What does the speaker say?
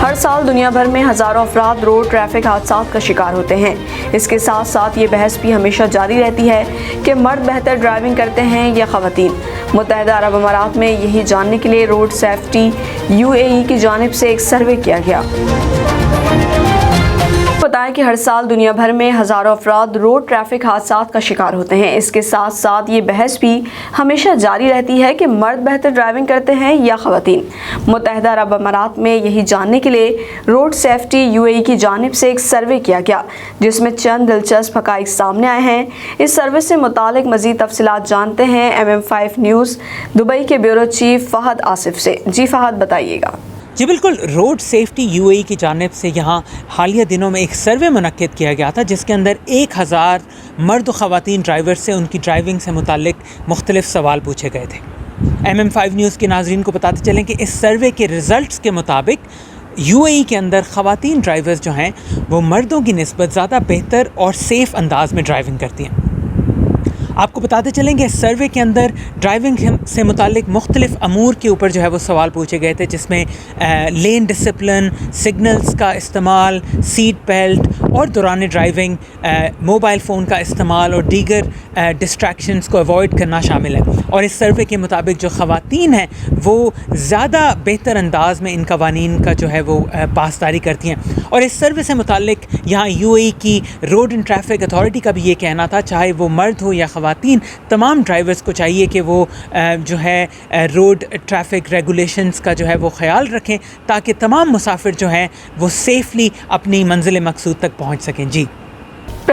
ہر سال دنیا بھر میں ہزاروں افراد روڈ ٹریفک حادثات کا شکار ہوتے ہیں۔ اس کے ساتھ ساتھ یہ بحث بھی ہمیشہ جاری رہتی ہے کہ مرد بہتر ڈرائیونگ کرتے ہیں یا خواتین۔ متحدہ عرب امارات میں یہی جاننے کے لیے روڈ سیفٹی UAE کی جانب سے ایک سروے کیا گیا۔ بتائیں کہ ہر سال دنیا بھر میں ہزاروں افراد روڈ ٹریفک حادثات کا شکار ہوتے ہیں۔ اس کے ساتھ ساتھ یہ بحث بھی ہمیشہ جاری رہتی ہے کہ مرد بہتر ڈرائیونگ کرتے ہیں یا خواتین۔ متحدہ عرب امارات میں یہی جاننے کے لیے روڈ سیفٹی UAE کی جانب سے ایک سروے کیا گیا، جس میں چند دلچسپ حقائق سامنے آئے ہیں۔ اس سروے سے متعلق مزید تفصیلات جانتے ہیں MM5 نیوز دبئی کے بیورو چیف فہد آصف سے۔ جی فہد، بتائیے گا۔ جی بالکل، روڈ سیفٹی UAE کی جانب سے یہاں حالیہ دنوں میں ایک سروے منعقد کیا گیا تھا، جس کے اندر 1000 مرد و خواتین ڈرائیور سے ان کی ڈرائیونگ سے متعلق مختلف سوال پوچھے گئے تھے۔ MM5 نیوز کے ناظرین کو بتاتے چلیں کہ اس سروے کے ریزلٹس کے مطابق UAE کے اندر خواتین ڈرائیورز جو ہیں وہ مردوں کی نسبت زیادہ بہتر اور سیف انداز میں ڈرائیونگ کرتی ہیں۔ آپ کو بتاتے چلیں کہ اس سروے کے اندر ڈرائیونگ سے متعلق مختلف امور کے اوپر جو ہے وہ سوال پوچھے گئے تھے، جس میں لین ڈسپلن، سگنلز کا استعمال، سیٹ بیلٹ اور دوران ڈرائیونگ موبائل فون کا استعمال اور دیگر ڈسٹریکشنز کو ایوائڈ کرنا شامل ہے۔ اور اس سروے کے مطابق جو خواتین ہیں وہ زیادہ بہتر انداز میں ان قوانین کا جو ہے وہ پاسداری کرتی ہیں۔ اور اس سروے سے متعلق یہاں UAE کی روڈ اینڈ ٹریفک اتھارٹی کا بھی یہ کہنا تھا، چاہے وہ مرد ہو یا خواتین، تمام ڈرائیورز کو چاہیے کہ وہ جو ہے روڈ ٹریفک ریگولیشنز کا جو ہے وہ خیال رکھیں، تاکہ تمام مسافر جو ہیں وہ سیفلی اپنی منزل مقصود تک پہنچ سکیں۔ جی